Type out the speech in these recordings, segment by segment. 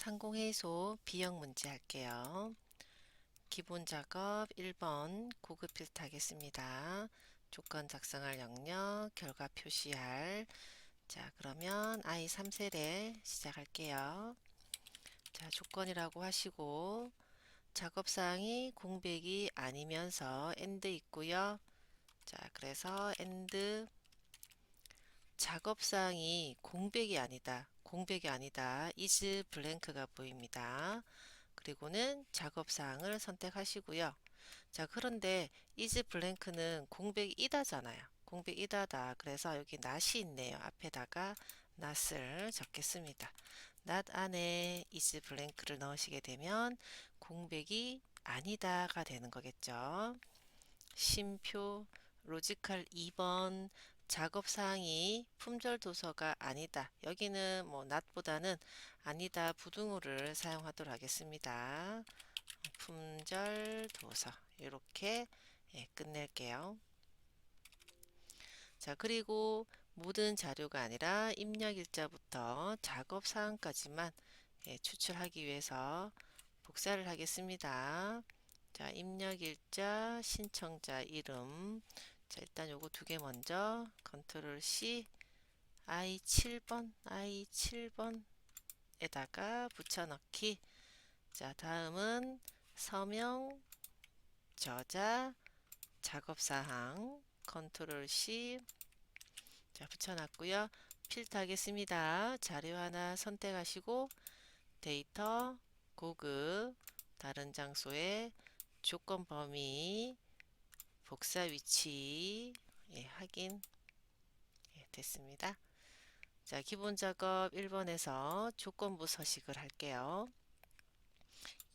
상공회의소 B형 문제 할게요. 기본 작업 1번 고급 필터 하겠습니다. 조건 작성할 영역, 결과 표시할. 자, 그러면 I 3셀에 시작할게요. 자, 조건이라고 하시고 작업사항이 공백이 아니면서 AND 있고요. 자, 그래서 AND 작업사항이 공백이 아니다. 공백이 아니다. is 블랭크가 보입니다. 그리고는 작업사항을 선택하시고요. 자, 그런데 is 블랭크는 공백이다잖아요. 공백이다다. 그래서 여기 not이 있네요. 앞에다가 not을 적겠습니다. not 안에 is 블랭크를 넣으시게 되면 공백이 아니다가 되는 거겠죠. 쉼표 로지컬 2번 작업사항이 품절 도서가 아니다. 여기는 뭐 not보다는 아니다 부등호를 사용하도록 하겠습니다. 품절 도서 이렇게 끝낼게요. 자, 그리고 모든 자료가 아니라 입력 일자부터 작업 사항까지만 추출하기 위해서 복사를 하겠습니다. 자, 입력 일자, 신청자 이름. 자, 일단 요거 두 개 먼저 컨트롤 C I7번에다가 붙여넣기. 자, 다음은 서명, 저자, 작업사항 컨트롤 C. 자, 붙여놨고요. 필터 하겠습니다. 자료 하나 선택하시고 데이터, 고급, 다른 장소에 조건 범위, 복사 위치 확인 됐습니다. 자, 기본 작업 1번에서 조건부 서식을 할게요.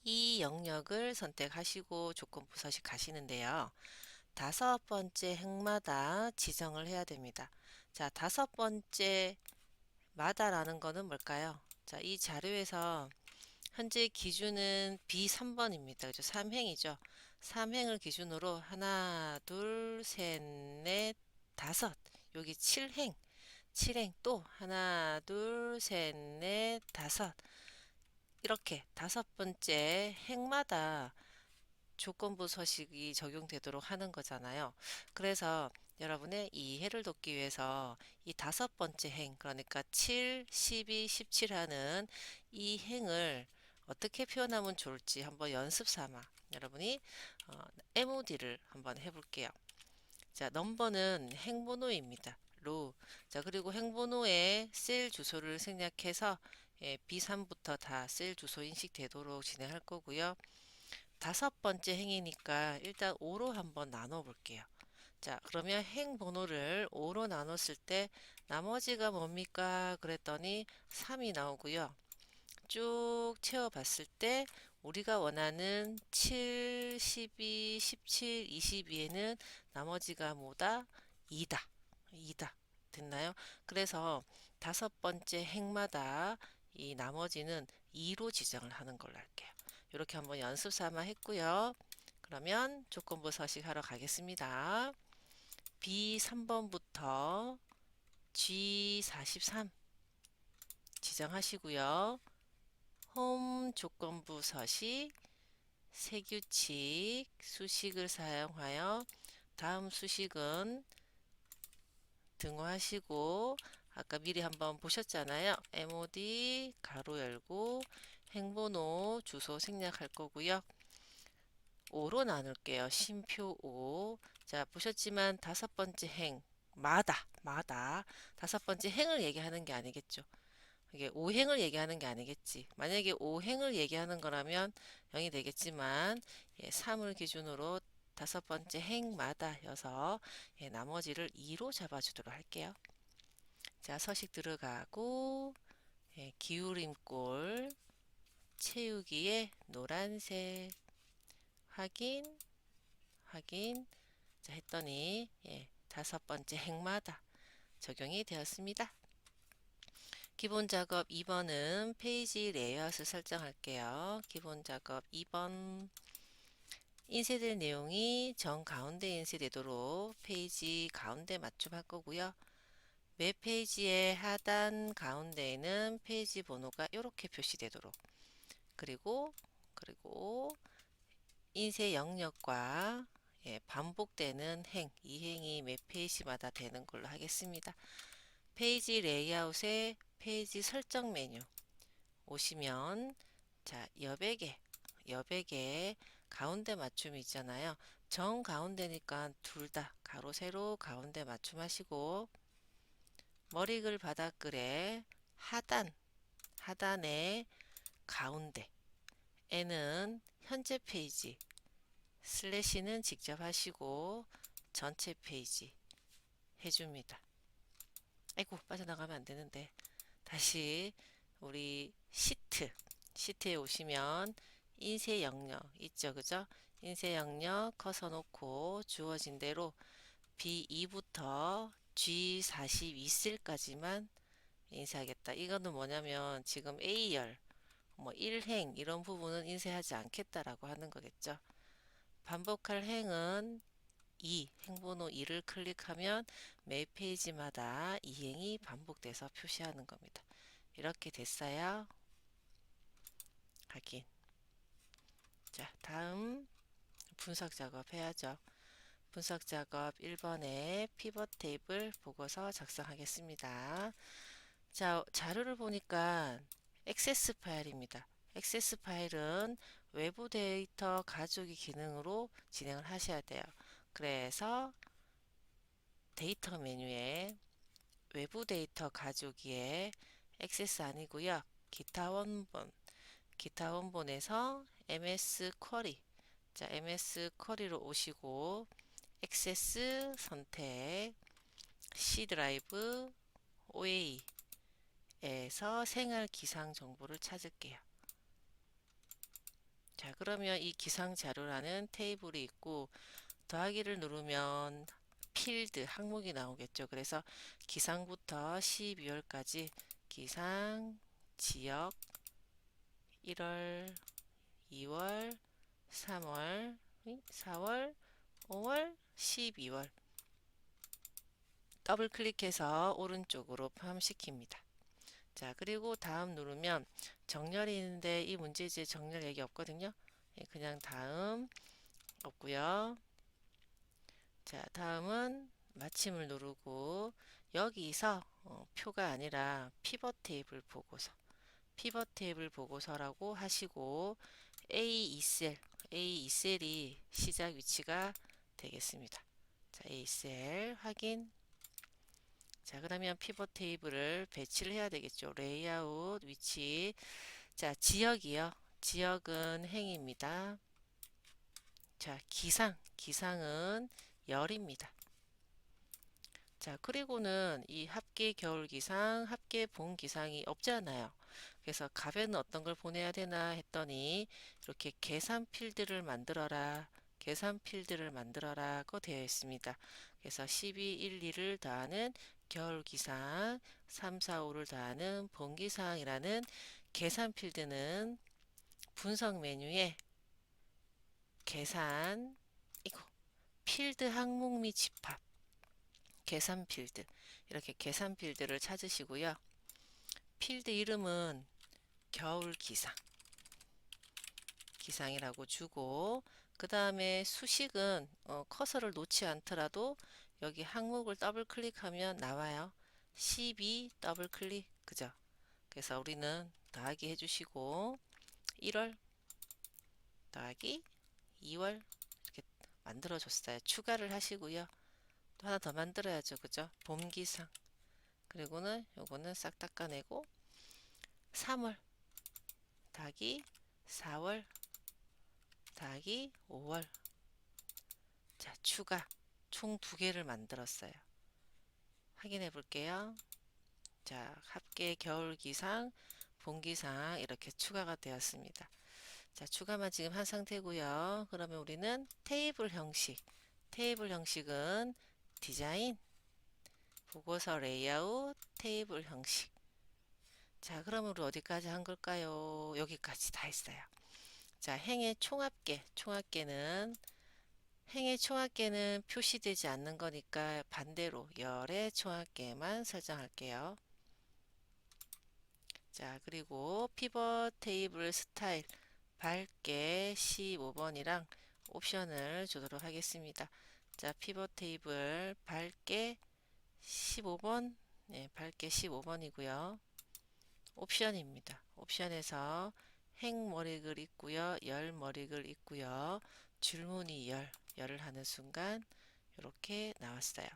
이 영역을 선택하시고 조건부 서식 하시는데요. 다섯 번째 행마다 지정을 해야 됩니다. 자, 다섯 번째 마다라는 거는 뭘까요? 자, 이 자료에서 현재 기준은 B3번입니다. 그죠? 3행이죠. 3행을 기준으로 하나, 둘, 셋, 넷, 다섯. 여기 7행. 7행 또 하나, 둘, 셋, 넷, 다섯. 이렇게 다섯 번째 행마다 조건부 서식이 적용되도록 하는 거잖아요. 그래서 여러분의 이해를 돕기 위해서 이 다섯 번째 행, 그러니까 7, 12, 17 하는 이 행을 어떻게 표현하면 좋을지 한번 연습 삼아 여러분이 MOD를 한번 해볼게요. 자, 넘버는 행번호입니다. 로. 자, 그리고 행번호에 셀 주소를 생략해서 B3부터 다 셀 주소 인식되도록 진행할 거고요. 다섯 번째 행이니까 일단 5로 한번 나눠 볼게요. 자, 그러면 행 번호를 5로 나눴을 때 나머지가 뭡니까? 그랬더니 3이 나오고요. 쭉 채워 봤을 때 우리가 원하는 7, 12, 17, 22에는 나머지가 뭐다? 2다. 2다. 됐나요? 그래서 다섯 번째 행마다 이 나머지는 2로 지정을 하는 걸로 할게요. 이렇게 한번 연습 삼아 했고요. 그러면 조건부 서식하러 가겠습니다. B3번부터 G43 지정하시고요. 홈 조건부 서식, 세규칙, 수식을 사용하여 다음 수식은 등호하시고 아까 미리 한번 보셨잖아요. MOD 가로 열고 행번호 주소 생략할 거고요. 5로 나눌게요. 쉼표 5. 자, 보셨지만 다섯 번째 행 마다 다섯 번째 행을 얘기하는 게 아니겠죠. 이게 5행을 얘기하는 게 아니겠지. 만약에 5행을 얘기하는 거라면 0이 되겠지만 3을 기준으로 다섯 번째 행마다 여서 나머지를 2로 잡아주도록 할게요. 자, 서식 들어가고 기울임골 채우기에 노란색 확인 자 했더니 다섯 번째 행마다 적용이 되었습니다. 기본 작업 2번은 페이지 레이아웃을 설정할게요. 기본 작업 2번 인쇄될 내용이 정 가운데 인쇄되도록 페이지 가운데 맞춤할 거고요. 웹 페이지의 하단 가운데에는 페이지 번호가 이렇게 표시되도록 그리고 인쇄 영역과 반복되는 이 행이 몇 페이지마다 되는 걸로 하겠습니다. 페이지 레이아웃의 페이지 설정 메뉴 오시면 자 여백에 가운데 맞춤이 있잖아요. 정 가운데니까 둘 다 가로 세로 가운데 맞춤하시고 머리글 바닥글의 하단의 가운데에는 현재 페이지 슬래시는 직접 하시고 전체 페이지 해줍니다. 아이고 빠져나가면 안 되는데 다시 우리 시트에 오시면 인쇄 영역 있죠, 그죠? 인쇄 영역 커서 놓고 주어진 대로 B2부터 G42셀까지만 인쇄하겠다. 이거는 뭐냐면 지금 A열, 뭐 1행 이런 부분은 인쇄하지 않겠다라고 하는 거겠죠. 반복할 행은 행번호 2를 클릭하면 매 페이지마다 이 행이 반복돼서 표시하는 겁니다. 이렇게 됐어요. 확인. 자, 다음 분석 작업 해야죠. 분석 작업 1번에 피벗 테이블 보고서 작성하겠습니다. 자, 자료를 보니까 액세스 파일입니다. 액세스 파일은 외부 데이터 가져오기 기능으로 진행을 하셔야 돼요. 그래서 데이터 메뉴에 외부 데이터 가져오기에 액세스 아니고요. 기타 원본에서 MS 쿼리. 자, MS 쿼리로 오시고 액세스 선택 C 드라이브 OA에서 생활 기상 정보를 찾을게요. 자, 그러면 이 기상 자료라는 테이블이 있고 더하기를 누르면 필드 항목이 나오겠죠. 그래서 기상부터 12월까지 기상 지역 1월, 2월, 3월, 4월, 5월, 12월 더블 클릭해서 오른쪽으로 포함시킵니다. 자, 그리고 다음 누르면 정렬이 있는데 이 문제지에 정렬 얘기 없거든요. 그냥 다음 없고요. 자, 다음은 마침을 누르고 여기서 표가 아니라 피벗 테이블 보고서라고 하시고 A2셀이 시작 위치가 되겠습니다. 자, A2셀 확인. 자, 그러면 피벗 테이블을 배치를 해야 되겠죠. 레이아웃 위치. 자, 지역이요. 지역은 행입니다. 자, 기상은 열입니다. 자, 그리고는 이 합계 겨울 기상, 합계 봄 기상이 없잖아요. 그래서 값에는 어떤 걸 보내야 되나 했더니 이렇게 계산 필드를 만들어라고 되어 있습니다. 그래서 12, 1, 2를 더하는 겨울 기상, 3, 4, 5를 더하는 봄 기상이라는 계산 필드는 분석 메뉴에 계산, 이거 필드 항목 및 집합 계산 필드 이렇게 계산 필드를 찾으시고요. 필드 이름은 겨울 기상이라고 주고 그 다음에 수식은 커서를 놓지 않더라도 여기 항목을 더블 클릭하면 나와요. 12 더블 클릭 그죠? 그래서 우리는 더하기 해주시고 1월 더하기 2월 이렇게 만들어줬어요. 추가를 하시고요. 또 하나 더 만들어야죠. 그죠? 봄 기상 그리고는 요거는 싹 닦아내고 3월 더하기 4월 더하기 5월 자 추가 총 2개를 만들었어요. 확인해 볼게요. 자 합계 겨울기상 봄기상 이렇게 추가가 되었습니다. 자 추가만 지금 한 상태고요. 그러면 우리는 테이블 형식은 디자인 보고서 레이아웃 테이블 형식 자 그러면 우리 어디까지 한 걸까요? 여기까지 다 했어요. 자 행의 총합계는 행의 총합계는 표시되지 않는 거니까 반대로 열의 총합계만 설정할게요. 자, 그리고 피벗 테이블 스타일 밝게 15번이랑 옵션을 주도록 하겠습니다. 자, 피벗 테이블 밝게 15번, 네, 밝게 15번이고요. 옵션입니다. 옵션에서 행 머리글 있고요. 열 머리글 있고요. 줄무늬 열을 하는 순간 이렇게 나왔어요.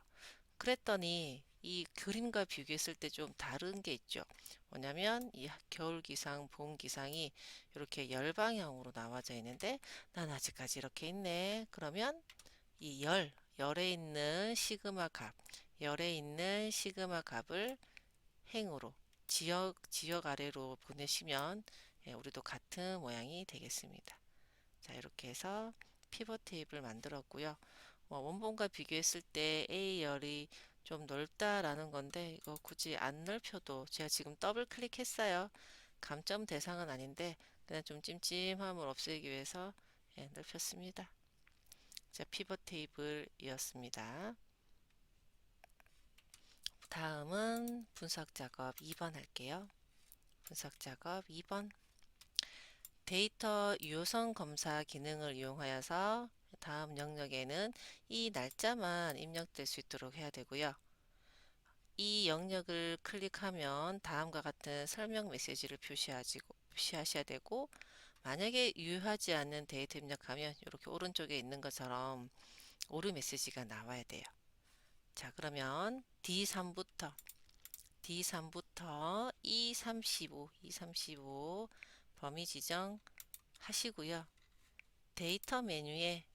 그랬더니 이 그림과 비교했을 때 좀 다른 게 있죠. 뭐냐면 이 겨울 기상, 봄 기상이 이렇게 열 방향으로 나와져 있는데 난 아직까지 이렇게 있네. 그러면 이 열에 있는 시그마 값, 열에 있는 시그마 값을 행으로 지역 아래로 보내시면 우리도 같은 모양이 되겠습니다. 자, 이렇게 해서 피벗 테이블 만들었고요. 원본과 비교했을 때 A열이 좀 넓다라는 건데 이거 굳이 안 넓혀도 제가 지금 더블 클릭했어요. 감점 대상은 아닌데 그냥 좀 찜찜함을 없애기 위해서 넓혔습니다. 자, 피벗 테이블이었습니다. 다음은 분석 작업 2번 할게요. 분석 작업 2번. 데이터 유효성 검사 기능을 이용하여서 다음 영역에는 이 날짜만 입력될 수 있도록 해야 되고요. 이 영역을 클릭하면 다음과 같은 설명 메시지를 표시하셔야 되고, 만약에 유효하지 않는 데이터 입력하면 이렇게 오른쪽에 있는 것처럼 오류 메시지가 나와야 돼요. 자, 그러면 D3부터 E35 범위 지정 하시고요. 데이터 메뉴에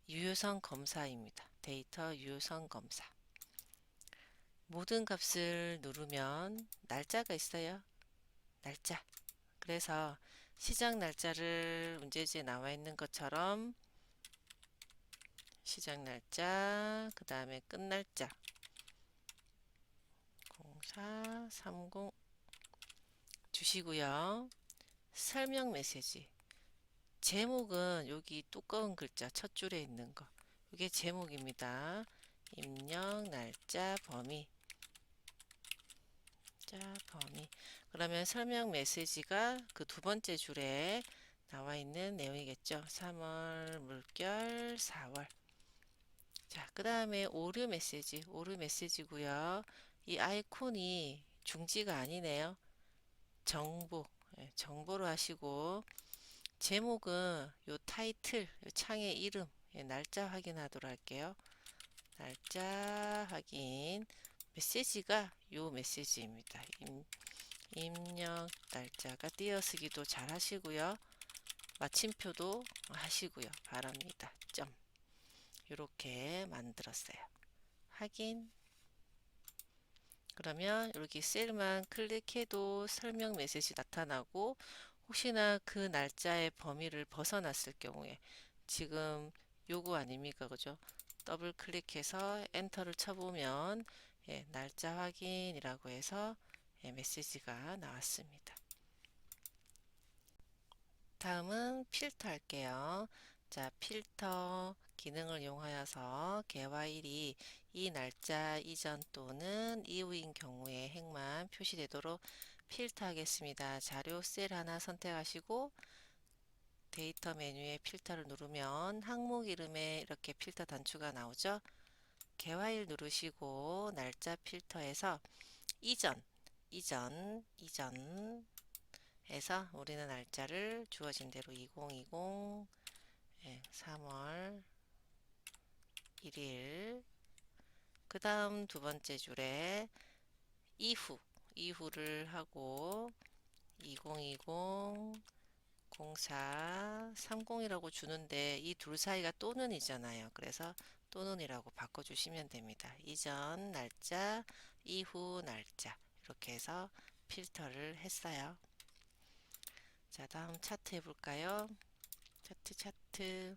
유효성 검사입니다. 데이터 유효성 검사. 모든 값을 누르면 날짜가 있어요. 날짜. 그래서 시작 날짜를 문제지에 나와 있는 것처럼 시작 날짜, 그 다음에 끝 날짜 0430 주시고요. 설명 메시지. 제목은 여기 두꺼운 글자 첫 줄에 있는 거. 이게 제목입니다. 입력 날짜 범위. 그러면 설명 메시지가 그 두 번째 줄에 나와 있는 내용이겠죠. 3월 물결 4월. 자, 그 다음에 오류 메시지고요. 이 아이콘이 중지가 아니네요. 정보로 하시고 제목은 요 타이틀, 요 창의 이름, 날짜 확인하도록 할게요. 날짜 확인. 메시지가 요 메시지입니다. 입력 날짜가 띄어쓰기도 잘 하시고요. 마침표도 하시고요. 바랍니다. 점. 이렇게 만들었어요. 확인. 그러면 여기 셀만 클릭해도 설명 메시지 나타나고 혹시나 그 날짜의 범위를 벗어났을 경우에 지금 요거 아닙니까? 그죠? 더블 클릭해서 엔터를 쳐보면 날짜 확인이라고 해서 메시지가 나왔습니다. 다음은 필터 할게요. 자, 필터 기능을 이용하여서 개화일이 이 날짜 이전 또는 이후인 경우에 행만 표시되도록 필터 하겠습니다. 자료 셀 하나 선택하시고 데이터 메뉴에 필터를 누르면 항목 이름에 이렇게 필터 단추가 나오죠. 개화일 누르시고 날짜 필터에서 이전 해서 우리는 날짜를 주어진 대로 2020 3월 1일 그 다음 두 번째 줄에 이후를 하고 2020 0430이라고 주는데 이 둘 사이가 또는이잖아요. 그래서 또는이라고 바꿔주시면 됩니다. 이전 날짜, 이후 날짜 이렇게 해서 필터를 했어요. 자, 다음 차트 해볼까요? 차트.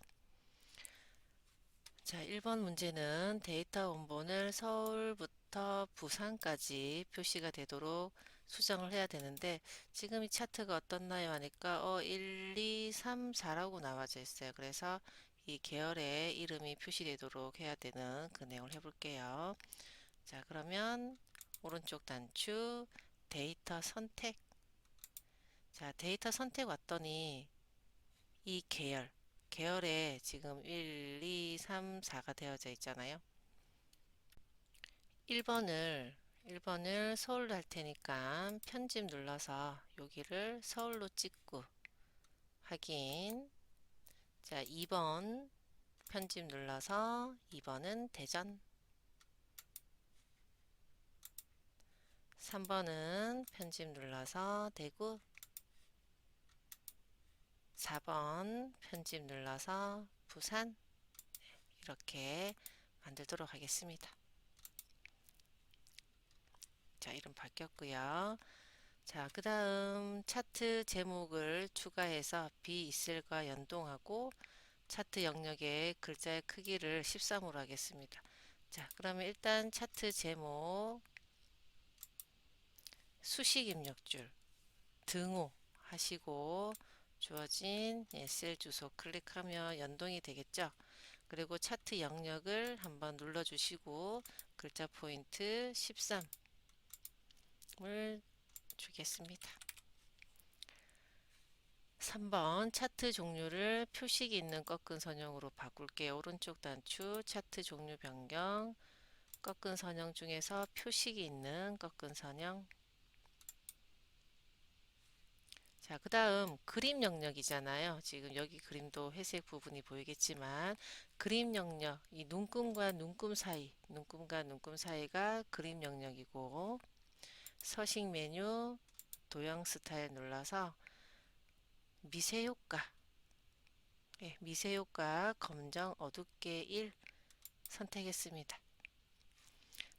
자, 1번 문제는 데이터 원본을 서울부터 부산까지 표시가 되도록 수정을 해야 되는데 지금 이 차트가 어떻나요 하니까 1, 2, 3, 4라고 나와져 있어요. 그래서 이 계열의 이름이 표시되도록 해야 되는 그 내용을 해볼게요. 자, 그러면 오른쪽 단추 데이터 선택. 자, 데이터 선택 왔더니 이 계열에 지금 1, 2, 3, 4가 되어져 있잖아요. 1번을 서울로 할 테니까 편집 눌러서 여기를 서울로 찍고 확인. 자, 2번 편집 눌러서 2번은 대전. 3번은 편집 눌러서 대구. 4번 편집 눌러서 부산. 이렇게 만들도록 하겠습니다. 자, 이름 바뀌었고요. 자, 그 다음 차트 제목을 추가해서 비이셀과 연동하고 차트 영역의 글자의 크기를 13으로 하겠습니다. 자, 그러면 일단 차트 제목 수식 입력줄 등호 하시고 주어진 셀 주소 클릭하면 연동이 되겠죠. 그리고 차트 영역을 한번 눌러주시고 글자 포인트 13을 주겠습니다. 3번 차트 종류를 표식이 있는 꺾은 선형으로 바꿀게요. 오른쪽 단추 차트 종류 변경 꺾은 선형 중에서 표식이 있는 꺾은 선형. 자, 그 다음 그림 영역이잖아요. 지금 여기 그림도 회색 부분이 보이겠지만 그림 영역, 이 눈금과 눈금 사이가 그림 영역이고 서식 메뉴 도형 스타일 눌러서 미세 효과, 미세 효과 검정 어둡게 1 선택했습니다.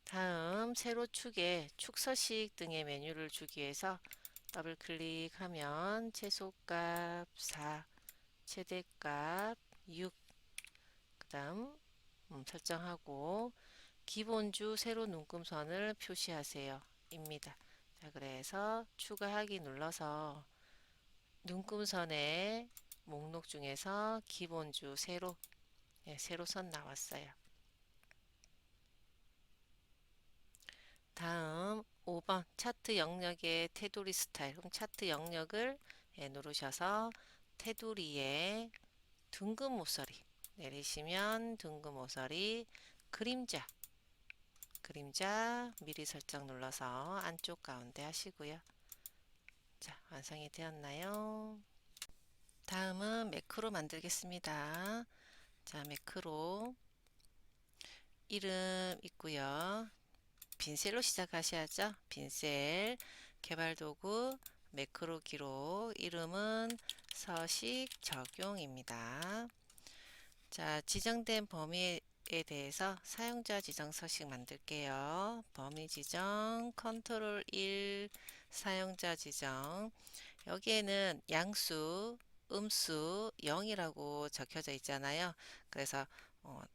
다음 세로 축에 축서식 등의 메뉴를 주기 위해서 더블 클릭하면 최소값 4, 최대값 6, 그 다음 설정하고 기본주 세로 눈금선을 표시하세요. 입니다. 자, 그래서 추가하기 눌러서 눈금선의 목록 중에서 기본주 세로, 세로선 나왔어요. 다음 5번 차트 영역의 테두리 스타일. 그럼 차트 영역을 누르셔서 테두리에 둥근 모서리 내리시면 둥근 모서리 그림자 미리 설정 눌러서 안쪽 가운데 하시고요. 자, 완성이 되었나요? 다음은 매크로 만들겠습니다. 자, 매크로 이름 있고요. 빈셀로 시작하셔야죠. 빈셀 개발도구 매크로 기록 이름은 서식 적용입니다. 자, 지정된 범위에 대해서 사용자 지정 서식 만들게요. 범위 지정 컨트롤 1 사용자 지정 여기에는 양수 음수 0이라고 적혀져 있잖아요. 그래서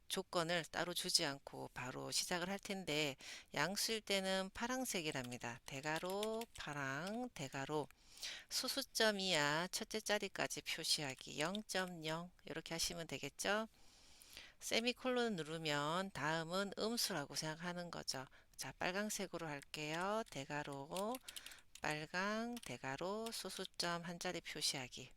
조건을 따로 주지 않고 바로 시작을 할 텐데 양수일 때는 파란색이랍니다. 대괄호 파랑 대괄호 소수점 이하 첫째 자리까지 표시하기 0.0 이렇게 하시면 되겠죠. 세미콜론 누르면 다음은 음수라고 생각하는 거죠. 자, 빨강색으로 할게요. 대괄호 빨강 대괄호 소수점 한 자리 표시하기.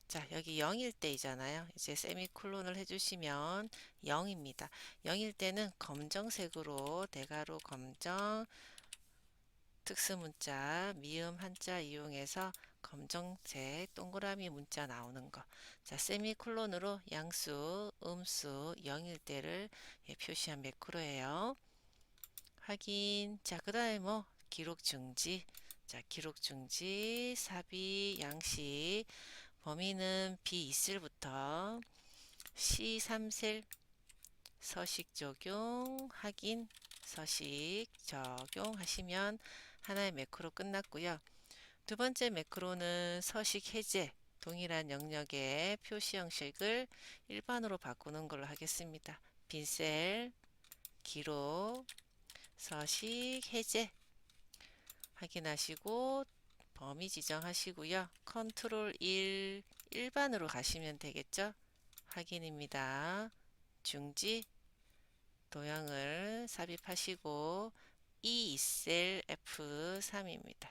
자, 여기 0일 때이잖아요. 이제 세미콜론을 해주시면 0입니다. 0일 때는 검정색으로 대괄호 검정 특수문자 미음 한자 이용해서 검정색 동그라미 문자 나오는 거. 자, 세미콜론으로 양수, 음수 0일 때를 표시한 매크로예요. 확인. 자, 그 다음에 뭐 기록 중지. 자, 기록 중지, 삽입, 양식. 범위는 B2셀부터 C3셀 서식 적용, 확인, 서식 적용하시면 하나의 매크로 끝났고요. 두 번째 매크로는 서식 해제, 동일한 영역의 표시 형식을 일반으로 바꾸는 걸로 하겠습니다. 빈셀, 기록, 서식 해제 확인하시고 범위 지정하시고요. 컨트롤 1 일반으로 가시면 되겠죠. 확인입니다. 중지 도형을 삽입하시고 E2셀 F3입니다.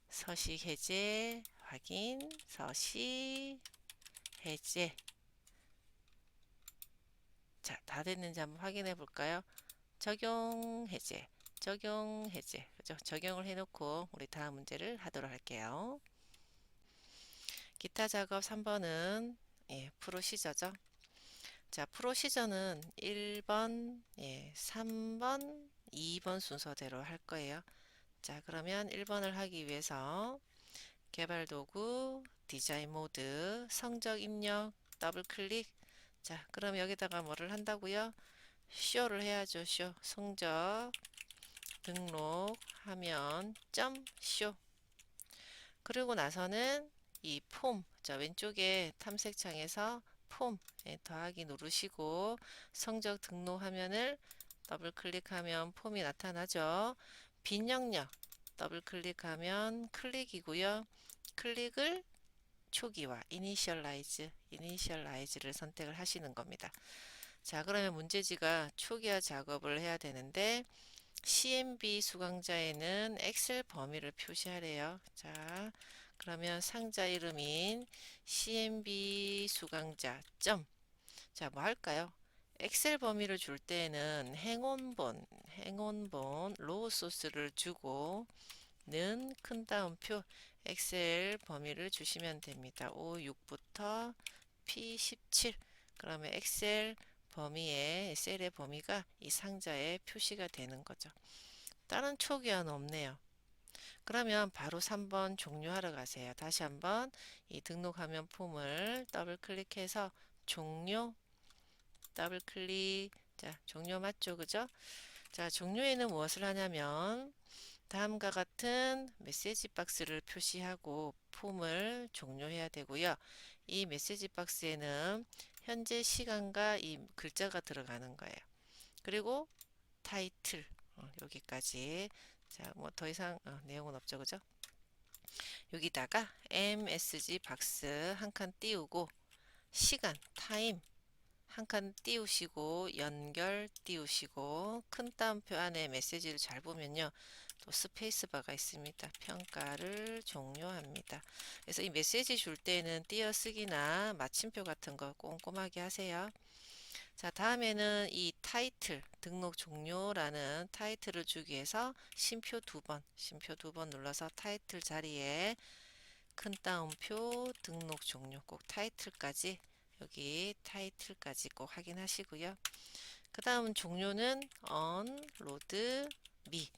서식 해제 확인, 서식 해제. 자, 다 됐는지 한번 확인해 볼까요? 적용 해제, 적용 해제. 그죠? 적용을 해놓고 우리 다음 문제를 하도록 할게요. 기타 작업 3번은 프로시저죠. 자, 프로시저는 1번, 3번, 2번 순서대로 할 거예요. 자, 그러면 1번을 하기 위해서 개발 도구, 디자인 모드, 성적 입력, 더블 클릭. 자, 그럼 여기다가 뭐를 한다고요? 쇼를 해야죠. 쇼. 성적 등록하면 점 쇼. 그리고 나서는 이 폼, 자, 왼쪽에 탐색창에서 폼 더하기 누르시고 성적 등록 화면을 더블 클릭하면 폼이 나타나죠. 빈 영역 더블 클릭하면 클릭이고요. 클릭을 초기화, 이니셜라이즈를 선택을 하시는 겁니다. 자, 그러면 문제지가 초기화 작업을 해야 되는데 CMB 수강자에는 엑셀 범위를 표시하래요. 자, 그러면 상자 이름인 CMB 수강자 점. 자, 뭐 할까요? 엑셀 범위를 줄 때는 행원본 로우 소스를 주고 는 큰 따옴표 엑셀 범위를 주시면 됩니다. 5, 6부터 P17. 그러면 엑셀 범위에 셀의 범위가 이 상자에 표시가 되는 거죠. 다른 초기화는 없네요. 그러면 바로 3번 종료하러 가세요. 다시 한번 이 등록화면 폼을 더블 클릭해서 종료 더블 클릭. 자, 종료 맞죠? 그죠? 자, 종료에는 무엇을 하냐면 다음과 같은 메시지 박스를 표시하고 폼을 종료해야 되고요. 이 메시지 박스에는 현재 시간과 이 글자가 들어가는 거예요. 그리고 타이틀 여기까지. 자, 뭐 더 이상 내용은 없죠, 그죠? 여기다가 MSG 박스 한 칸 띄우고 시간 타임 한 칸 띄우시고 연결 띄우시고 큰 따옴표 안에 메시지를 잘 보면요. 또 스페이스바가 있습니다. 평가를 종료합니다. 그래서 이 메시지 줄 때는 띄어쓰기나 마침표 같은 거 꼼꼼하게 하세요. 자, 다음에는 이 타이틀, 등록 종료라는 타이틀을 주기 위해서 쉼표 두 번 눌러서 타이틀 자리에 큰 따옴표 등록 종료 꼭 타이틀까지 여기 타이틀까지 꼭 확인하시고요. 그 다음 종료는 언로드 미.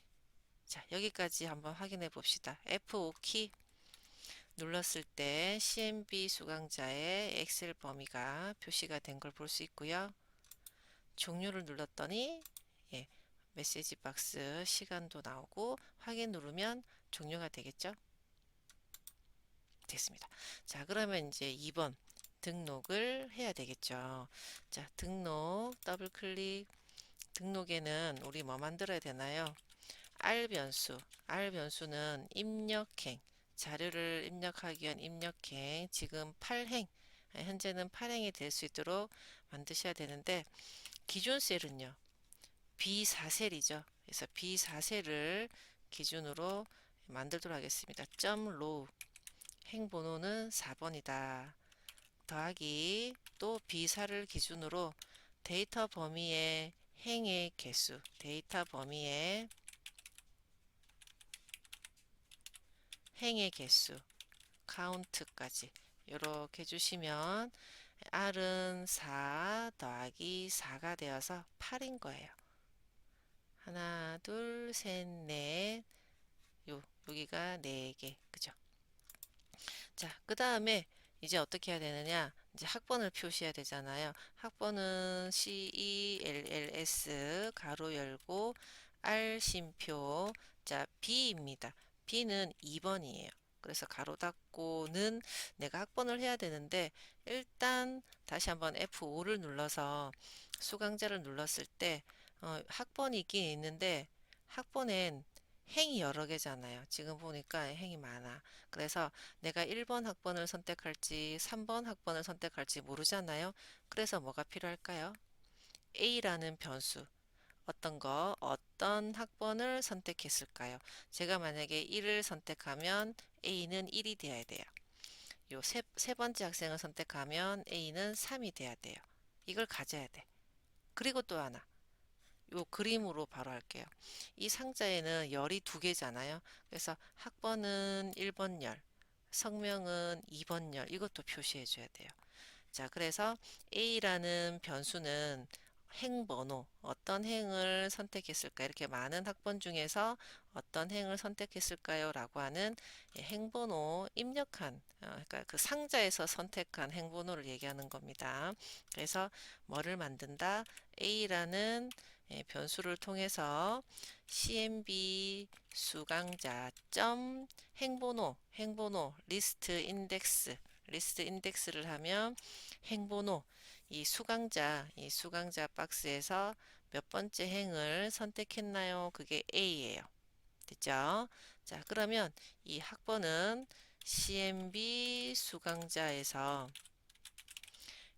자, 여기까지 한번 확인해 봅시다. F5키 눌렀을 때 CMB 수강자의 엑셀 범위가 표시가 된 걸 볼 수 있고요. 종료를 눌렀더니 메시지 박스 시간도 나오고 확인 누르면 종료가 되겠죠? 됐습니다. 자, 그러면 이제 2번 등록을 해야 되겠죠. 자, 등록 더블 클릭. 등록에는 우리 뭐 만들어야 되나요? R 변수는 입력행, 자료를 입력하기 위한 입력행, 지금 8행, 현재는 8행이 될 수 있도록 만드셔야 되는데 기존 셀은요. B4셀이죠. 그래서 B4셀을 기준으로 만들도록 하겠습니다. .row 행번호는 4번이다. 더하기 또 B4를 기준으로 데이터 범위의 행의 개수, 데이터 범위의 행의 개수, 카운트까지 이렇게 해주시면 R은 4 더하기 4가 되어서 8인 거예요. 하나, 둘, 셋, 넷. 여기가 4개. 그죠? 자, 그 다음에 이제 어떻게 해야 되느냐? 이제 학번을 표시해야 되잖아요. 학번은 CELLS 가로 열고 R 쉼표. 자, B입니다. B는 2번이에요. 그래서 가로 닫고는 내가 학번을 해야 되는데 일단 다시 한번 F5를 눌러서 수강자를 눌렀을 때 학번이 있긴 있는데 학번엔 행이 여러 개잖아요. 지금 보니까 행이 많아. 그래서 내가 1번 학번을 선택할지 3번 학번을 선택할지 모르잖아요. 그래서 뭐가 필요할까요? A라는 변수. 어떤 학번을 선택했을까요? 제가 만약에 1을 선택하면 A는 1이 돼야 돼요. 요 세 번째 학생을 선택하면 A는 3이 돼야 돼요. 이걸 가져야 돼. 그리고 또 하나. 요 그림으로 바로 할게요. 이 상자에는 열이 두 개잖아요. 그래서 학번은 1번 열, 성명은 2번 열. 이것도 표시해 줘야 돼요. 자, 그래서 A라는 변수는 행번호, 어떤 행을 선택했을까? 이렇게 많은 학번 중에서 어떤 행을 선택했을까요? 라고 하는 행번호 입력한, 그러니까 그 상자에서 선택한 행번호를 얘기하는 겁니다. 그래서 뭐를 만든다? A라는 변수를 통해서 CMB 수강자 점 행번호 리스트 인덱스를 하면 행번호 이 수강자 박스에서 몇 번째 행을 선택했나요? 그게 A예요. 됐죠? 자, 그러면 이 학번은 CMB 수강자에서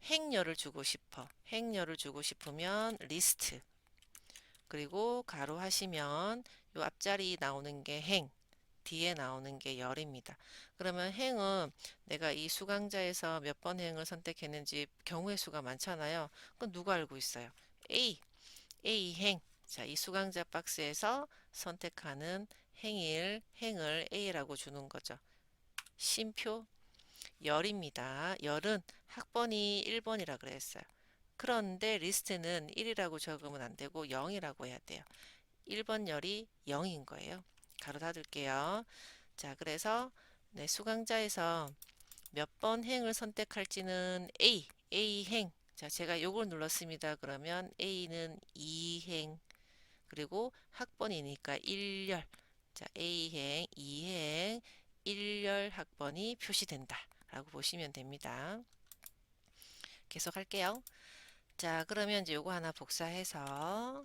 행렬을 주고 싶어. 행렬을 주고 싶으면 리스트. 그리고 가로 하시면 요 앞자리 나오는 게 행, 뒤에 나오는 게 열입니다. 그러면 행은 내가 이 수강자에서 몇 번 행을 선택했는지 경우의 수가 많잖아요. 그건 누가 알고 있어요? A 행. 자, 이 수강자 박스에서 선택하는 행을 A라고 주는 거죠. 쉼표 열입니다. 열은 학번이 1번이라 그랬어요. 그런데 리스트는 1이라고 적으면 안 되고 0이라고 해야 돼요. 1번 열이 0인 거예요. 가로 닫을게요. 자, 그래서 네, 수강자에서 몇 번 행을 선택할지는 A 행. 자, 제가 요걸 눌렀습니다. 그러면 A는 2행, 그리고 학번이니까 1열. 자, A행, 2행, 1열 학번이 표시된다. 라고 보시면 됩니다. 계속 할게요. 자, 그러면 이제 요거 하나 복사해서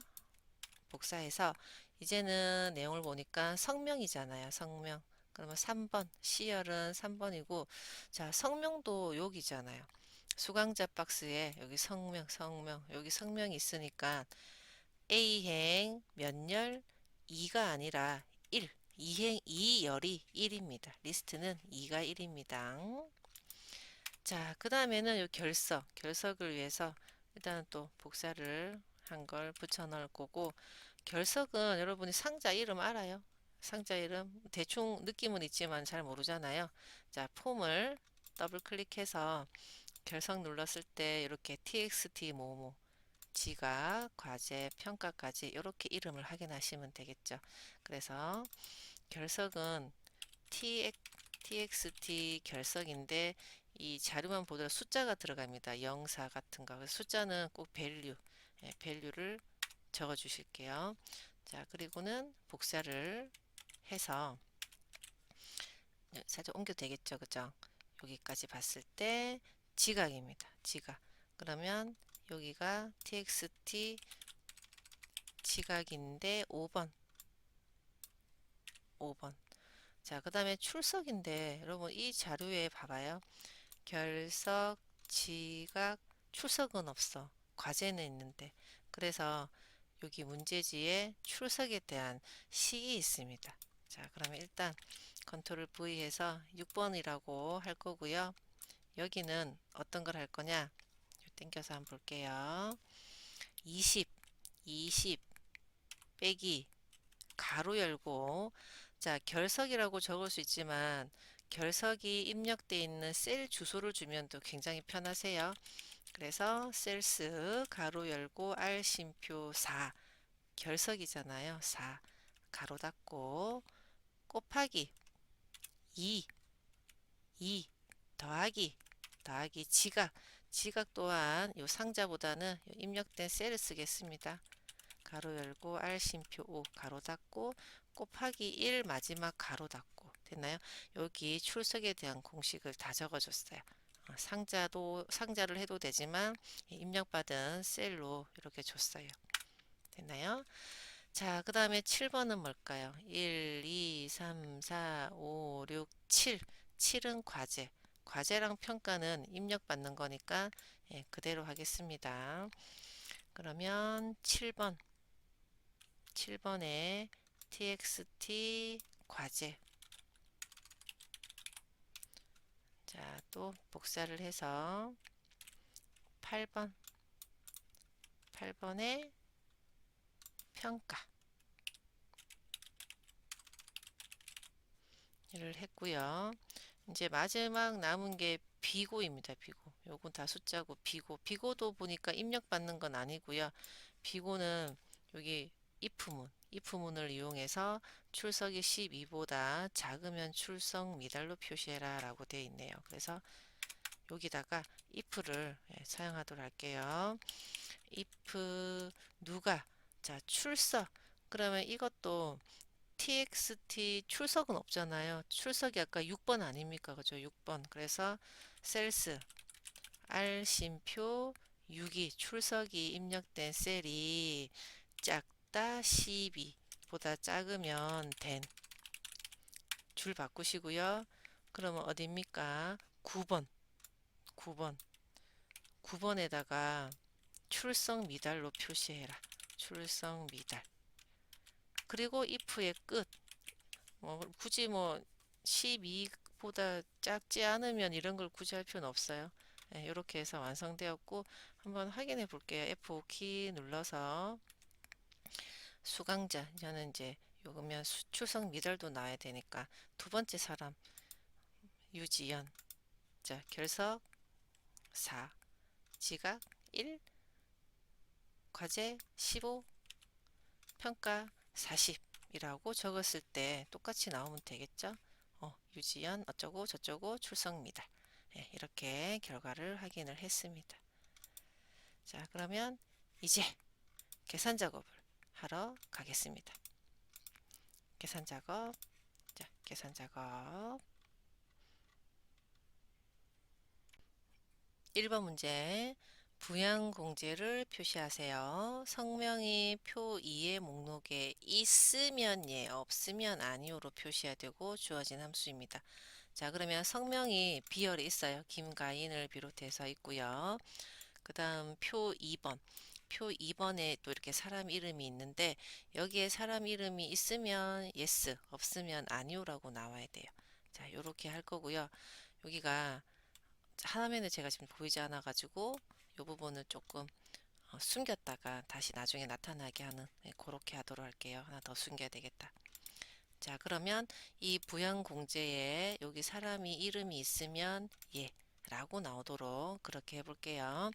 이제는 내용을 보니까 성명이잖아요. 성명. 그러면 3번, C열은 3번이고, 자, 성명도 여기잖아요. 수강자 박스에 여기 여기 성명이 있으니까 A행 몇 열? 2가 아니라 1. 2열이 1입니다. 리스트는 2가 1입니다. 자, 그 다음에는 요 결석을 위해서 일단 또 복사를 한 걸 붙여 넣을 거고, 결석은 여러분이 상자 이름 알아요? 상자 이름 대충 느낌은 있지만 잘 모르잖아요. 자, 폼을 더블 클릭해서 결석 눌렀을 때 이렇게 txt 뭐뭐 지각, 과제, 평가까지 이렇게 이름을 확인하시면 되겠죠. 그래서 결석은 txt 결석인데 이 자료만 보더라도 숫자가 들어갑니다. 0, 4 같은 거. 그래서 숫자는 꼭 밸류를 적어 주실게요. 자, 그리고는 복사를 해서 살짝 옮겨도 되겠죠. 그죠? 여기까지 봤을 때 지각입니다. 지각. 그러면 여기가 txt 지각인데 5번. 자, 그 다음에 출석인데 여러분 이 자료에 봐봐요. 결석, 지각, 출석은 없어. 과제는 있는데. 그래서 여기 문제지에 출석에 대한 시이 있습니다. 자, 그러면 일단 컨트롤 V 해서 6번이라고 할 거고요. 여기는 어떤 걸 할 거냐? 땡겨서 한번 볼게요. 20 빼기 가로 열고, 자, 결석이라고 적을 수 있지만 결석이 입력되어 있는 셀 주소를 주면 또 굉장히 편하세요. 그래서 셀스 가로 열고 R 쉼표 4 결석이잖아요. 4 가로 닫고 곱하기 2 더하기 지각 또한 이 상자보다는 입력된 셀을 쓰겠습니다. 가로 열고 R 쉼표 5 가로 닫고 곱하기 1 마지막 가로 닫고 됐나요? 여기 출석에 대한 공식을 다 적어줬어요. 상자를 해도 되지만 입력받은 셀로 이렇게 줬어요. 됐나요? 자, 그 다음에 7번은 뭘까요? 1, 2, 3, 4, 5, 6, 7. 7은 과제. 과제랑 평가는 입력받는 거니까 예, 그대로 하겠습니다. 그러면 7번. 7번에 txt 과제. 자, 또 복사를 해서 8번. 8번에 평가. 를 했고요. 이제 마지막 남은 게 비고입니다. 비고. 요건 다 숫자고 비고. 비고도 보니까 입력받는 건 아니고요. 비고는 여기 if문, if문을 이용해서 출석이 12보다 작으면 출석 미달로 표시해라 라고 되어 있네요. 그래서 여기다가 if를 사용하도록 할게요. if 누가 자 출석 그러면 이것도 txt 출석은 없잖아요. 출석이 아까 6번 아닙니까? 그죠? 6번. 그래서 셀스 R 쉼표 6이 출석이 입력된 셀이 작다 12보다 작으면 된 줄 바꾸시고요. 그러면 어디입니까? 9번. 9번. 9번에다가 출석 미달로 표시해라. 출석 미달. 그리고 if의 끝. 굳이 뭐 12보다 작지 않으면 이런 걸 굳이 할 필요는 없어요. 네, 이렇게 해서 완성되었고 한번 확인해 볼게요. F5키 눌러서 수강자 저는 이제 요거면 출석 미달도 나와야 되니까 두 번째 사람 유지연 자 결석 4 지각 1 과제 15 평가 40 이라고 적었을 때 똑같이 나오면 되겠죠? 유지연 어쩌고 저쩌고 출석 미달 예, 이렇게 결과를 확인을 했습니다. 자 그러면 이제 계산 작업을 하러 가겠습니다. 계산 작업 자 계산 작업 1번 문제 부양공제를 표시하세요. 성명이 표 2의 목록에 있으면 예, 없으면 아니오로 표시해야 되고 주어진 함수입니다. 자, 그러면 성명이 비열이 있어요. 김가인을 비롯해서 있고요. 그 다음 표 2번. 표 2번에 또 이렇게 사람 이름이 있는데 여기에 사람 이름이 있으면 yes, 없으면 아니오라고 나와야 돼요. 자, 요렇게 할 거고요. 여기가 화면에 제가 지금 보이지 않아 가지고 이 부분을 조금 숨겼다가 다시 나중에 나타나게 하는 그렇게 하도록 할게요. 하나 더 숨겨야 되겠다. 자 그러면 이 부양공제에 여기 사람이 이름이 있으면 예 라고 나오도록 그렇게 해볼게요.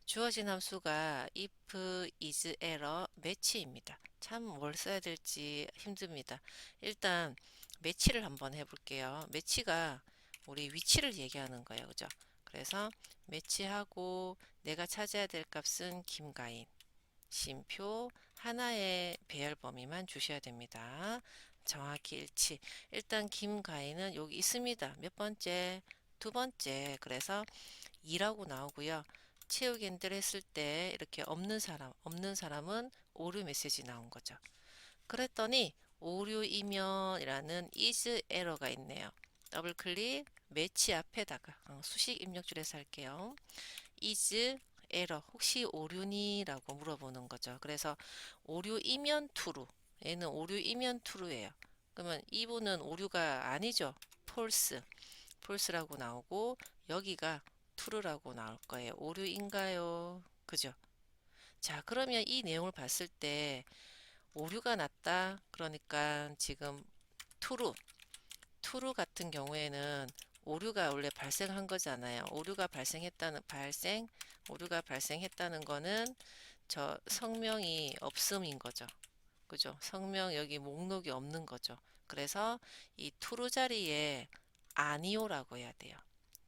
주어진 함수가 if, is, error, match입니다. 참 뭘 써야 될지 힘듭니다. 일단 매치를 한번 해볼게요. 매치가 우리 위치를 얘기하는 거예요. 그죠? 그래서 매치하고 내가 찾아야 될 값은 김가인, 쉼표 하나의 배열 범위만 주셔야 됩니다. 정확히 일치. 일단 김가인은 여기 있습니다. 몇 번째? 두 번째. 그래서 2라고 나오고요. 채우기 엔터를 했을 때 이렇게 없는 사람은 오류 메시지 나온 거죠. 그랬더니 오류이면이라는 is error가 있네요. 더블 클릭 매치 앞에다가 수식 입력줄에서 할게요. is error 혹시 오류니? 라고 물어보는 거죠. 그래서 오류이면 true 얘는 오류이면 true예요. 그러면 이분은 오류가 아니죠. false false라고 나오고 여기가 true라고 나올 거예요. 오류인가요? 그죠? 자, 그러면 이 내용을 봤을 때 오류가 났다. 그러니까 지금 true, true 같은 경우에는 오류가 원래 발생한 거잖아요. 오류가 발생했다는 거는 저 성명이 없음인 거죠. 그죠? 성명 여기 목록이 없는 거죠. 그래서 이 true 자리에 아니오라고 해야 돼요.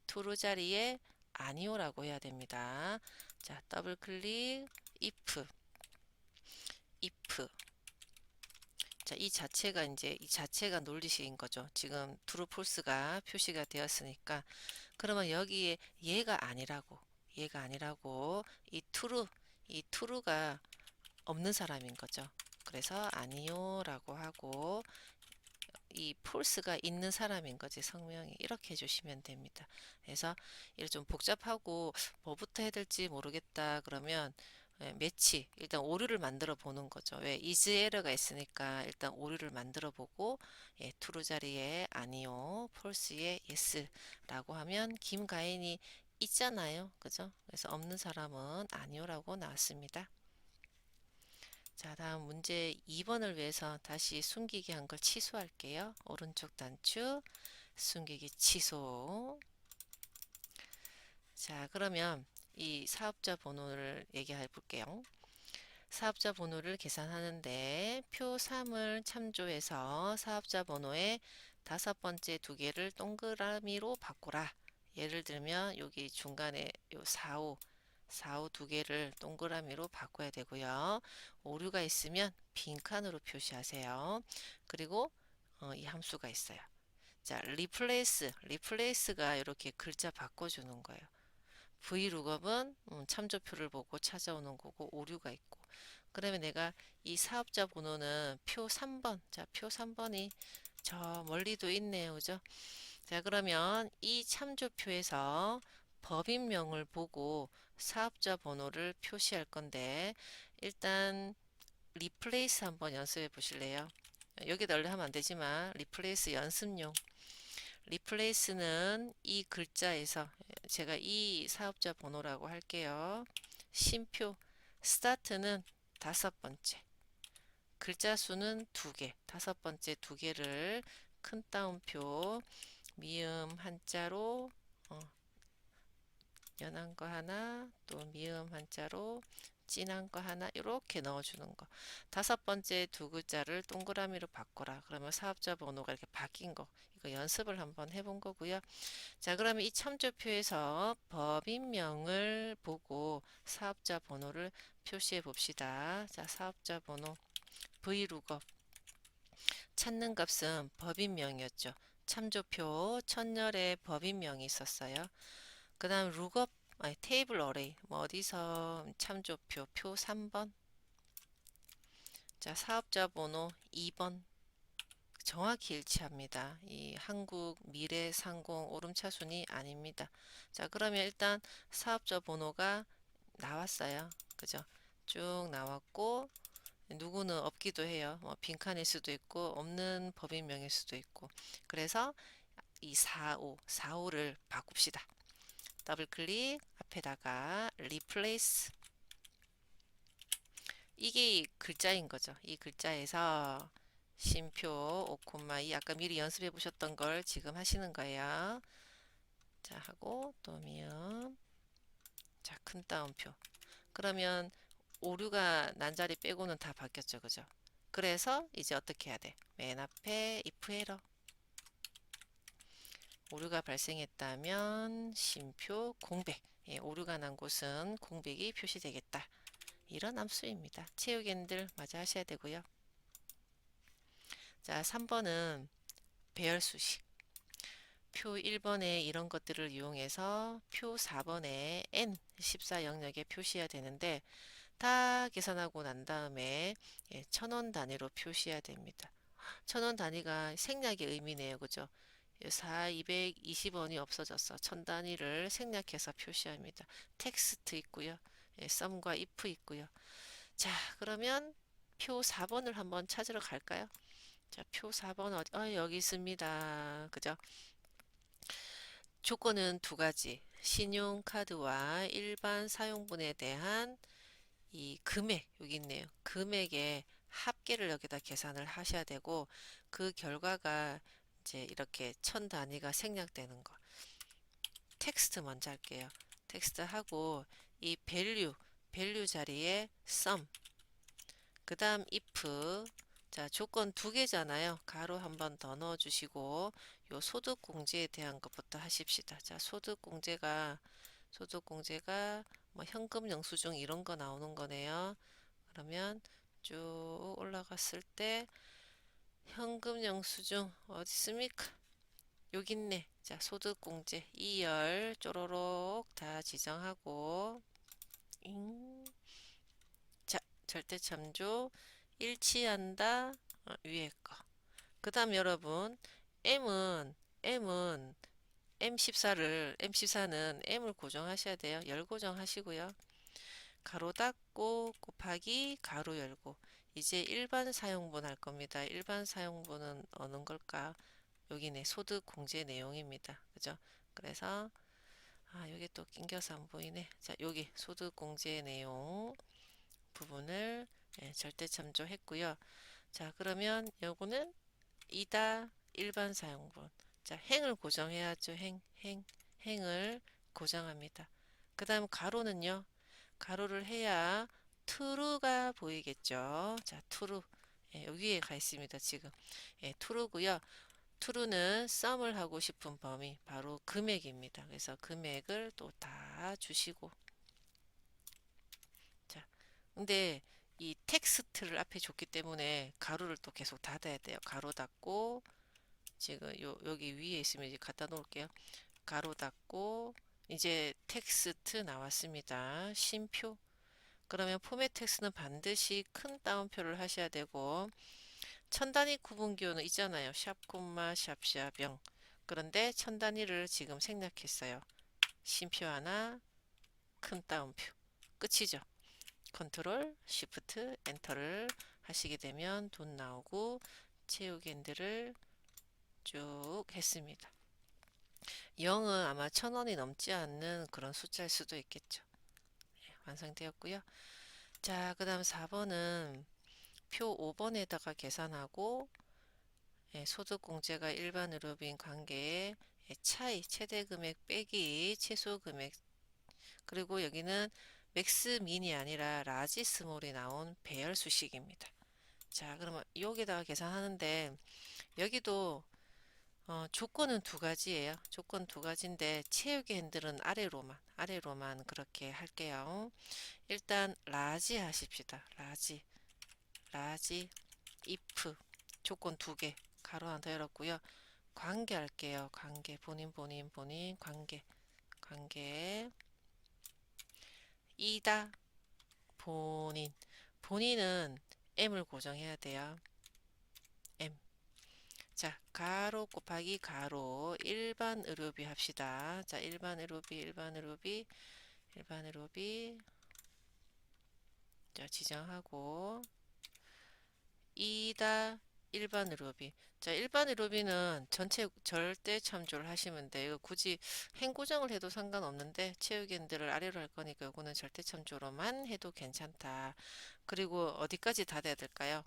true 자리에 아니오라고 해야 됩니다. 자, 더블 클릭 if 자, 이 자체가 논리식인 거죠. 지금 true false가 표시가 되었으니까 그러면 여기에 얘가 아니라고 이 true가 없는 사람인 거죠. 그래서 아니요 라고 하고 이 폴스가 있는 사람인 거지 성명이 이렇게 해주시면 됩니다. 그래서 이게 좀 복잡하고 뭐부터 해야 될지 모르겠다 그러면 매치 일단 오류를 만들어 보는 거죠. 왜 is error가 있으니까 일단 오류를 만들어 보고 true 자리에 아니요, false에 yes라고 하면 김가인이 있잖아요. 그죠? 그래서 없는 사람은 아니요라고 나왔습니다. 자, 다음 문제 2번을 위해서 다시 숨기기 한 걸 취소할게요. 오른쪽 단추, 숨기기 취소. 자, 그러면 이 사업자 번호를 얘기해 볼게요. 사업자 번호를 계산하는데 표 3을 참조해서 사업자 번호의 다섯 번째 두 개를 동그라미로 바꾸라. 예를 들면 여기 중간에 요 45 두 개를 동그라미로 바꿔야 되고요. 오류가 있으면 빈칸으로 표시하세요. 그리고 이 함수가 있어요. 자, 리플레이스가 이렇게 글자 바꿔주는 거예요. vlookup은 참조표를 보고 찾아오는 거고 오류가 있고 그러면 내가 이 사업자 번호는 표 3번 자, 표 3번이 저 멀리도 있네요. 그죠? 자, 그러면 이 참조표에서 법인명을 보고 사업자 번호를 표시할 건데 일단 리플레이스 한번 연습해 보실래요? 여기다 얼른 하면 안 되지만 리플레이스 연습용 리플레이스는 이 글자에서 제가 이 사업자 번호라고 할게요. 쉼표 스타트는 다섯 번째 글자 수는 두 개 다섯 번째 두 개를 큰 따옴표 미음 한자로 연한 거 하나 또 미음 한자로 진한 거 하나 이렇게 넣어주는 거 다섯 번째 두 글자를 동그라미로 바꿔라 그러면 사업자 번호가 이렇게 바뀐 거 이거 연습을 한번 해본 거고요. 자, 그러면 이 참조표에서 법인명을 보고 사업자 번호를 표시해 봅시다. 자, 사업자 번호 vlookup 찾는 값은 법인명이었죠. 참조표 첫열에 법인명이 있었어요. 그 다음 룩업 아니 테이블 어레이 뭐 어디서 참조표 표 3번 자 사업자 번호 2번 정확히 일치합니다. 이 한국 미래상공 오름차순이 아닙니다. 자 그러면 일단 사업자 번호가 나왔어요. 그죠? 쭉 나왔고 누구는 없기도 해요. 뭐 빈칸일 수도 있고 없는 법인명일 수도 있고 그래서 이 45를 바꿉시다. 더블 클릭 앞에다가 replace 이게 글자인 거죠. 이 글자에서 쉼표 5,2 아까 미리 연습해 보셨던 걸 지금 하시는 거예요. 자 하고 또 미음 자 큰 따옴표 그러면 오류가 난 자리 빼고는 다 바뀌었죠. 그죠? 그래서 이제 어떻게 해야 돼? 맨 앞에 if error 오류가 발생했다면 쉼표 공백 오류가 난 곳은 공백이 표시되겠다. 이런 함수입니다. 체육인들 맞아 하셔야 되고요. 자, 3번은 배열수식. 표 1번에 이런 것들을 이용해서 표 4번에 N 14 영역에 표시해야 되는데 다 계산하고 난 다음에 1000원 단위로 표시해야 됩니다. 1000원 단위가 생략의 의미네요. 그죠? 220원이 없어졌어. 1000 단위를 생략해서 표시합니다. 텍스트 있고요. 썸과 if 있고요. 자, 그러면 표 4번을 한번 찾으러 갈까요? 자, 표 4번 여기 있습니다. 그죠? 조건은 두 가지. 신용카드와 일반 사용분에 대한 이 금액, 여기 있네요. 금액의 합계를 여기다 계산을 하셔야 되고, 그 결과가 이제 이렇게 천 단위가 생략되는 거. 텍스트 먼저 할게요. 텍스트 하고, 이 밸류 자리에 sum, 그 다음 if, 자, 조건 두 개잖아요. 가로 한 번 더 넣어주시고, 요 소득공제에 대한 것부터 하십시다. 자, 소득공제가 뭐 현금 영수증 이런 거 나오는 거네요. 그러면 쭉 올라갔을 때 현금 영수증 어디 있습니까? 여기 있네. 자, 소득공제 2열 쪼로록 다 지정하고 자, 절대참조 일치한다. 위에 거. 그 다음 여러분 M은 M14는 M을 고정하셔야 돼요. 열 고정하시고요. 가로 닫고 곱하기 가로 열고. 이제 일반 사용분 할 겁니다. 일반 사용분은 어느 걸까? 여기네. 소득 공제 내용입니다. 그죠? 그래서 여기 또 낑겨서 안 보이네. 자, 여기 소득 공제 내용 부분을 절대 참조했고요. 자, 그러면 요거는 이다 일반 사용분. 자, 행을 고정해야죠. 행을 고정합니다. 그 다음 가로는요. 가로를 해야 true가 보이겠죠. 자, true. 여기에 가 있습니다. 지금. true고요. true는 sum을 하고 싶은 범위, 바로 금액입니다. 그래서 금액을 또 다 주시고. 자, 근데 이 텍스트를 앞에 줬기 때문에 가로를 또 계속 닫아야 돼요. 가로 닫고 지금 여기 위에 있으면 이제 갖다 놓을게요. 가로 닫고 이제 텍스트 나왔습니다. 쉼표. 그러면 포맷 텍스트는 반드시 큰 따옴표를 하셔야 되고 천 단위 구분기호는 있잖아요. 샵 콤마 샵샵 0. 그런데 천 단위를 지금 생략했어요. 쉼표 하나, 큰 따옴표. 끝이죠. 컨트롤 쉬프트 엔터를 하시게 되면 돈 나오고 채우기 핸들을 쭉 했습니다. 0은 아마 1000원이 넘지 않는 그런 숫자일 수도 있겠죠. 완성되었고요. 자, 그 다음 4번은 표 5번에다가 계산하고 소득공제가 일반 의료비인 관계의 차이, 최대 금액 빼기 최소 금액. 그리고 여기는 맥스 민이 아니라 라지 스몰이 나온 배열 수식입니다. 자, 그러면 여기다가 계산하는데 여기도 조건은 두 가지예요. 조건 두 가지인데 채우기 핸들은 아래로만 그렇게 할게요. 일단 라지 하십시다. 라지 if 조건 두 개 가로 하나 더 열었고요. 관계 할게요. 관계 본인 관계 이다 본인은 M을 고정해야 돼요. M. 자, 가로 곱하기 가로 일반 의료비 합시다. 자, 일반 의료비 자, 지정하고 이다 일반 의료비. 자, 일반 의료비는 전체 절대 참조를 하시면 돼요. 굳이 행고정을 해도 상관없는데 채우기엔들을 아래로 할 거니까 이거는 절대 참조로만 해도 괜찮다. 그리고 어디까지 닫아야 될까요?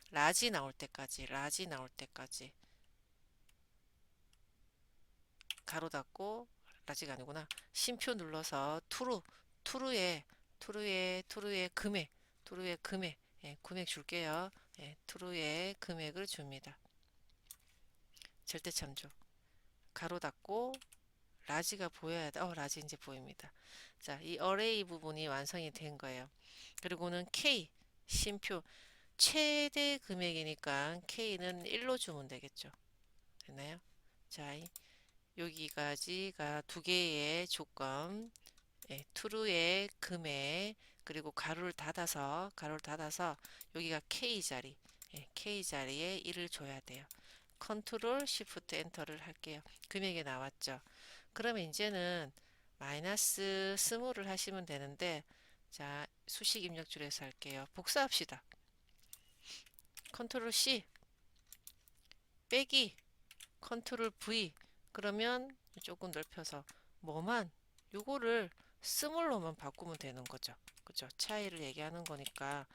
라지 나올 때까지 가로 닫고 라지가 아니구나. 쉼표 눌러서 투루의 금액 금액 줄게요. 투루의 금액을 줍니다. 절대 참조. 가로 닫고 라지가 보여야 돼. 라지 이제 보입니다. 자, 이 어레이 부분이 완성이 된 거예요. 그리고는 K 쉼표 최대 금액이니까 K는 1로 주면 되겠죠. 됐나요? 자, 여기까지가 두 개의 조건. true의 금액 그리고 가로를 닫아서 여기가 K 자리 K 자리에 1을 줘야 돼요. 컨트롤 시프트 엔터를 할게요. 금액이 나왔죠. 그러면 이제는 마이너스 스몰을 하시면 되는데 자 수식 입력줄에서 할게요. 복사합시다. 컨트롤 C 빼기 컨트롤 V 그러면 조금 넓혀서 요거를 스몰로만 바꾸면 되는 거죠. 그죠? 차이를 얘기하는 거니까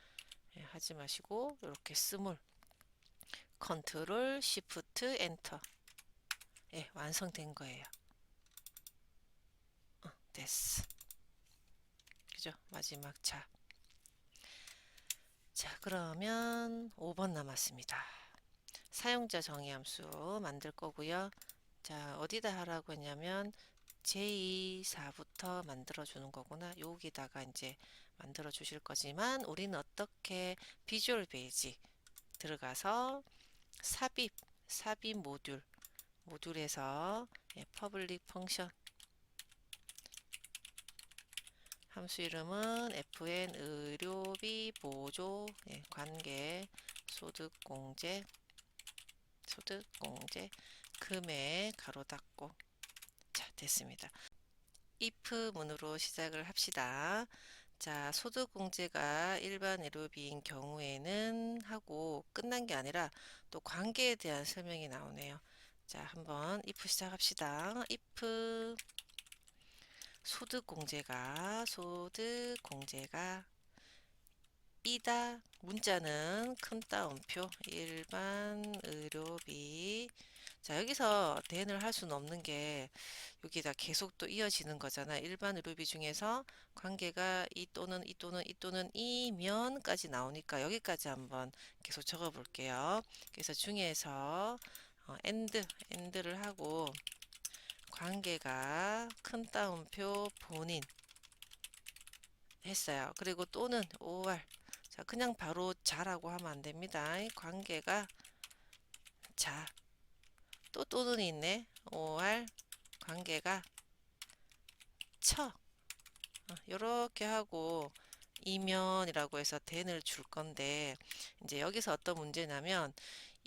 하지 마시고 이렇게 스몰 컨트롤 시프트 엔터 완성된 거예요. 됐어. 그죠? 마지막 자, 그러면 5번 남았습니다. 사용자 정의함수 만들 거고요. 자, 어디다 하라고 했냐면 제24부터 만들어 주는 거구나. 여기다가 이제 만들어 주실 거지만 우리는 어떻게 비주얼 베이지 들어가서 삽입 모듈에서 퍼블릭 펑션 함수 이름은 fn 의료비 보조 관계 소득공제 금액 가로 닫고. 자, 됐습니다. if 문으로 시작을 합시다. 자, 소득공제가 일반 의료비인 경우에는 하고 끝난 게 아니라 또 관계에 대한 설명이 나오네요. 자, 한번 if 시작합시다. if 소득공제가 이다. 문자는 큰 따옴표 일반 의료비. 자, 여기서 대응을 할 수는 없는 게 여기다 계속 또 이어지는 거잖아. 일반 의료비 중에서 관계가 이 또는 이면까지 나오니까 여기까지 한번 계속 적어 볼게요. 그래서 중에서 and를 하고 관계가 큰 따옴표 본인 했어요. 그리고 또는 or. 자, 그냥 바로 자라고 하면 안 됩니다. 관계가 자. 또는 있네. or 관계가 처. 이렇게 하고 이면이라고 해서 then을 줄 건데 이제 여기서 어떤 문제냐면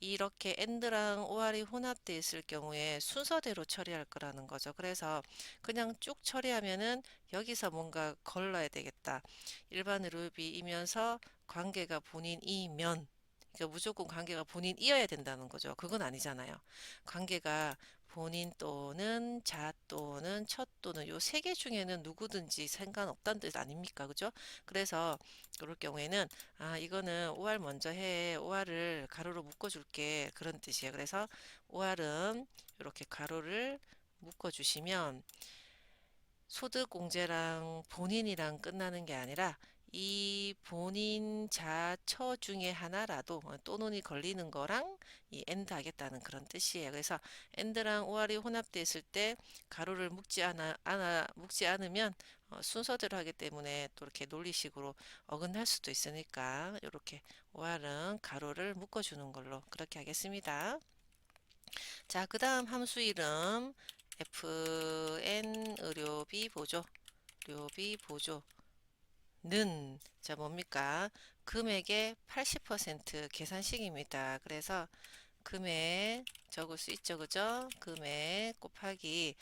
이렇게 and랑 or이 혼합되어 있을 경우에 순서대로 처리할 거라는 거죠. 그래서 그냥 쭉 처리하면은 여기서 뭔가 걸러야 되겠다. 일반 의료비이면서 관계가 본인이면 그러니까 무조건 관계가 본인이어야 된다는 거죠. 그건 아니잖아요. 관계가 본인 또는 자 또는 첫 또는 요 세 개 중에는 누구든지 상관없다는 뜻 아닙니까? 그죠? 그래서 그럴 경우에는 이거는 OR 먼저 해. OR을 가로로 묶어줄게. 그런 뜻이에요. 그래서 OR은 이렇게 가로를 묶어주시면 소득공제랑 본인이랑 끝나는 게 아니라 이 본인 자처 중에 하나라도 또는이 걸리는 거랑 이 and 하겠다는 그런 뜻이에요. 그래서 and랑 or이 혼합되어 있을 때 가로를 묶지 않으면 순서대로 하기 때문에 또 이렇게 논리식으로 어긋날 수도 있으니까 이렇게 or은 가로를 묶어주는 걸로 그렇게 하겠습니다. 자, 그 다음 함수 이름 fn 의료비 보조는 자 뭡니까? 금액의 80% 계산식입니다. 그래서 금액 적을 수 있죠, 그죠? 금액 곱하기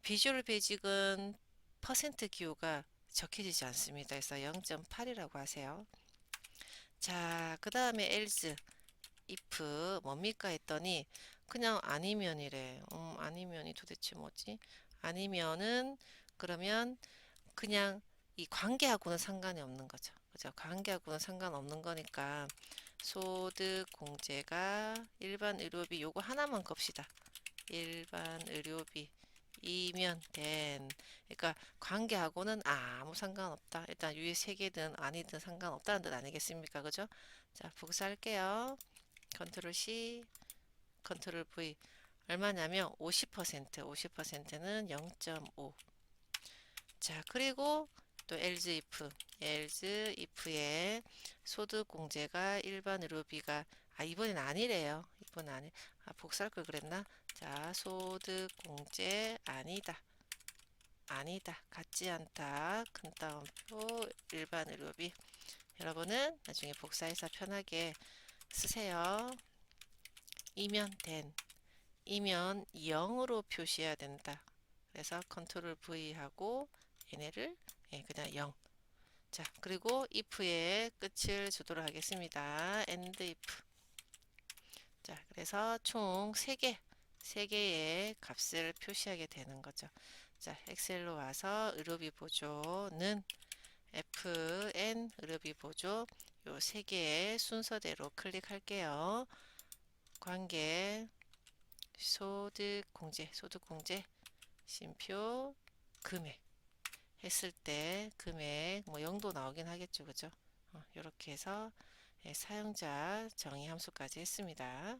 비주얼 베이직은 퍼센트 기호가 적혀지지 않습니다. 그래서 0.8이라고 하세요. 자, 그 다음에 else if 뭡니까 했더니 그냥 아니면이래. 아니면이 도대체 뭐지? 아니면은 그러면 그냥 이 관계하고는 상관이 없는 거죠. 그죠? 관계하고는 상관없는 거니까 소득 공제가 일반 의료비 요거 하나만 겁시다. 일반 의료비 이면 된 그러니까 관계하고는 아무 상관없다. 일단 위에 세 개든 아니든 상관없다는 뜻 아니겠습니까? 그죠? 자, 복사할게요. 컨트롤 C, 컨트롤 V. 얼마냐면 50%는 0.5. 자, 그리고 또 else if에 소득 공제가 일반 의료비가 이번엔 아니래요. 이번 아니. 복사할 걸 그랬나? 자, 소득 공제 아니다. 같지 않다. 큰 따옴표 일반 의료비. 여러분은 나중에 복사해서 편하게 쓰세요. 이면 0으로 표시해야 된다. 그래서 컨트롤 V 하고 얘네를 그냥 0. 자, 그리고 if의 끝을 주도록 하겠습니다. and if. 자, 그래서 총 3개의 값을 표시하게 되는 거죠. 자, 엑셀로 와서 의료비 보조는 fn 의료비 보조 요 3개의 순서대로 클릭할게요. 관계 소득공제 쉼표 금액 했을 때 금액 뭐 0도 나오긴 하겠죠. 그죠? 이렇게 해서 사용자 정의 함수까지 했습니다.